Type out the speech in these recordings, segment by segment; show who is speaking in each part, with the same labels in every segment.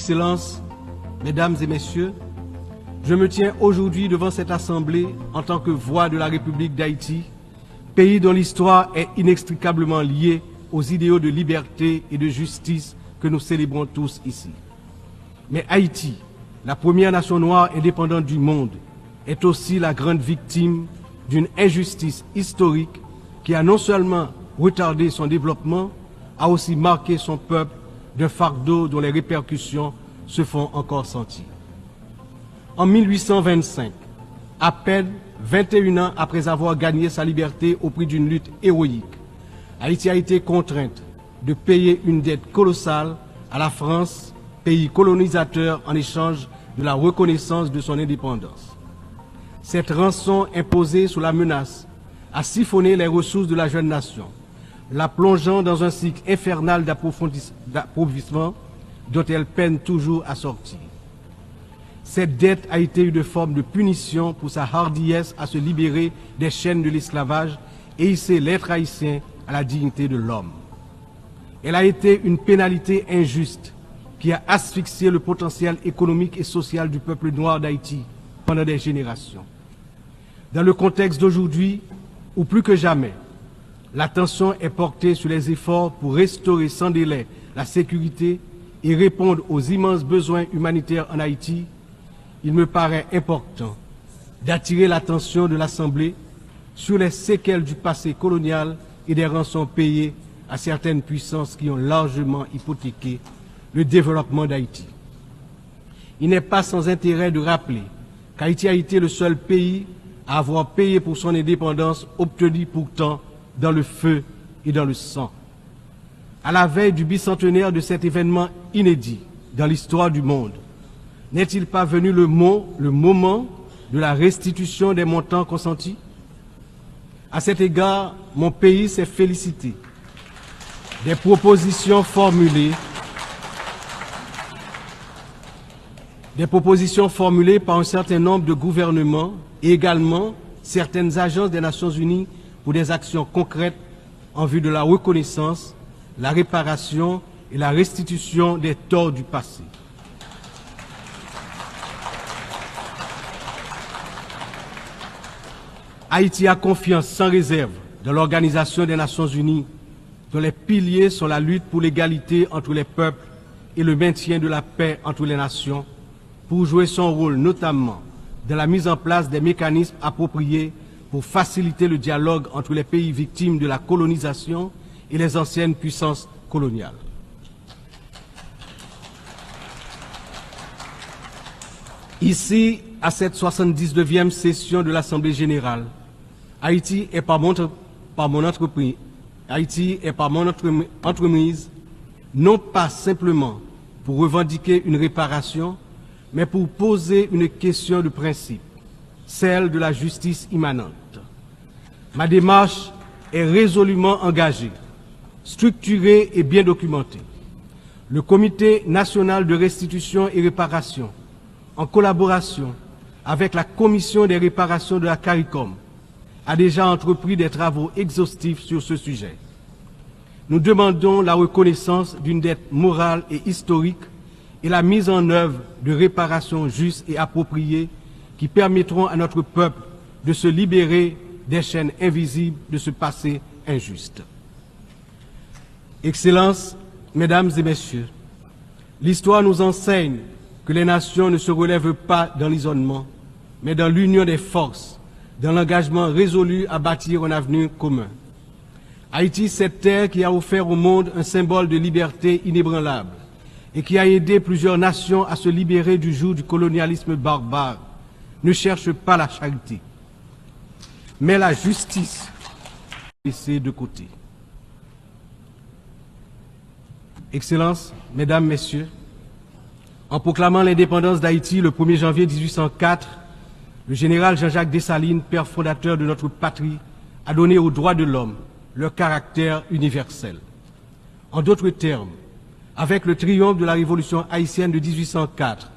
Speaker 1: Excellences, Mesdames et Messieurs, je me tiens aujourd'hui devant cette Assemblée en tant que voix de la République d'Haïti, pays dont l'histoire est inextricablement liée aux idéaux de liberté et de justice que nous célébrons tous ici. Mais Haïti, la première nation noire indépendante du monde, est aussi la grande victime d'une injustice historique qui a non seulement retardé son développement, a aussi marqué son peuple d'un fardeau dont les répercussions se font encore sentir. En 1825, à peine 21 ans après avoir gagné sa liberté au prix d'une lutte héroïque, Haïti a été contrainte de payer une dette colossale à la France, pays colonisateur, en échange de la reconnaissance de son indépendance. Cette rançon imposée sous la menace a siphonné les ressources de la jeune nation, la plongeant dans un cycle infernal d'appauvrissement dont elle peine toujours à sortir. Cette dette a été une forme de punition pour sa hardiesse à se libérer des chaînes de l'esclavage et hisser l'être haïtien à la dignité de l'homme. Elle a été une pénalité injuste qui a asphyxié le potentiel économique et social du peuple noir d'Haïti pendant des générations. Dans le contexte d'aujourd'hui, où plus que jamais, l'attention est portée sur les efforts pour restaurer sans délai la sécurité et répondre aux immenses besoins humanitaires en Haïti, il me paraît important d'attirer l'attention de l'Assemblée sur les séquelles du passé colonial et des rançons payées à certaines puissances qui ont largement hypothéqué le développement d'Haïti. Il n'est pas sans intérêt de rappeler qu'Haïti a été le seul pays à avoir payé pour son indépendance, obtenue pourtant dans le feu et dans le sang. À la veille du bicentenaire de cet événement inédit dans l'histoire du monde, n'est-il pas venu le moment de la restitution des montants consentis? À cet égard, mon pays s'est félicité des propositions formulées par un certain nombre de gouvernements et également certaines agences des Nations Unies pour des actions concrètes en vue de la reconnaissance, la réparation et la restitution des torts du passé. Haïti a confiance sans réserve dans l'Organisation des Nations Unies, dont les piliers sont la lutte pour l'égalité entre les peuples et le maintien de la paix entre les nations, pour jouer son rôle notamment dans la mise en place des mécanismes appropriés pour faciliter le dialogue entre les pays victimes de la colonisation et les anciennes puissances coloniales. Ici, à cette 79e session de l'Assemblée générale, Haïti est par mon entreprise, non pas simplement pour revendiquer une réparation, mais pour poser une question de principe, celle de la justice immanente. Ma démarche est résolument engagée, structurée et bien documentée. Le Comité national de restitution et réparation, en collaboration avec la Commission des réparations de la CARICOM, a déjà entrepris des travaux exhaustifs sur ce sujet. Nous demandons la reconnaissance d'une dette morale et historique et la mise en œuvre de réparations justes et appropriées qui permettront à notre peuple de se libérer des chaînes invisibles de ce passé injuste. Excellences, Mesdames et Messieurs, l'histoire nous enseigne que les nations ne se relèvent pas dans l'isolement, mais dans l'union des forces, dans l'engagement résolu à bâtir un avenir commun. Haïti, cette terre qui a offert au monde un symbole de liberté inébranlable et qui a aidé plusieurs nations à se libérer du joug du colonialisme barbare, ne cherche pas la charité, mais la justice laissée de côté. Excellences, Mesdames, Messieurs, en proclamant l'indépendance d'Haïti le 1er janvier 1804, le général Jean-Jacques Dessalines, père fondateur de notre patrie, a donné aux droits de l'homme leur caractère universel. En d'autres termes, avec le triomphe de la révolution haïtienne de 1804,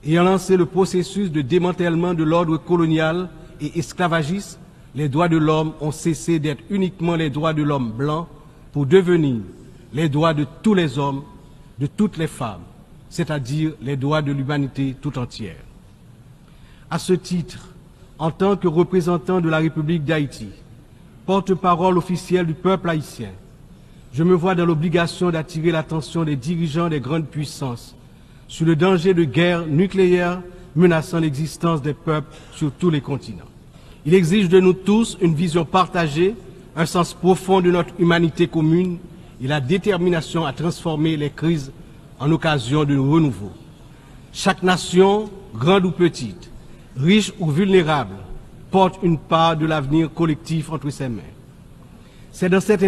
Speaker 1: ayant lancé le processus de démantèlement de l'ordre colonial et esclavagiste, les droits de l'homme ont cessé d'être uniquement les droits de l'homme blanc pour devenir les droits de tous les hommes, de toutes les femmes, c'est-à-dire les droits de l'humanité tout entière. À ce titre, en tant que représentant de la République d'Haïti, porte-parole officiel du peuple haïtien, je me vois dans l'obligation d'attirer l'attention des dirigeants des grandes puissances sur le danger de guerre nucléaire menaçant l'existence des peuples sur tous les continents. Il exige de nous tous une vision partagée, un sens profond de notre humanité commune et la détermination à transformer les crises en occasion de renouveau. Chaque nation, grande ou petite, riche ou vulnérable, porte une part de l'avenir collectif entre ses mains. C'est dans cette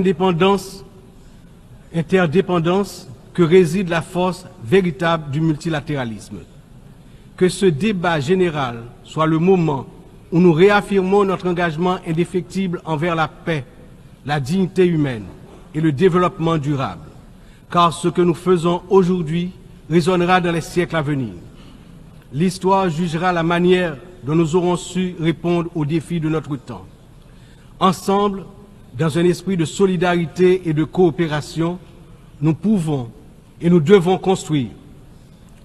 Speaker 1: interdépendance que réside la force véritable du multilatéralisme. Que ce débat général soit le moment où nous réaffirmons notre engagement indéfectible envers la paix, la dignité humaine et le développement durable, car ce que nous faisons aujourd'hui résonnera dans les siècles à venir. L'histoire jugera la manière dont nous aurons su répondre aux défis de notre temps. Ensemble, dans un esprit de solidarité et de coopération, nous pouvons et nous devons construire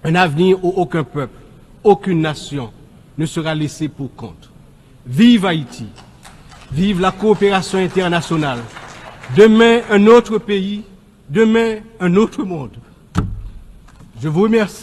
Speaker 1: un avenir où aucun peuple, aucune nation ne sera laissé pour compte. Vive Haïti, vive la coopération internationale. Demain, un autre pays, demain, un autre monde. Je vous remercie.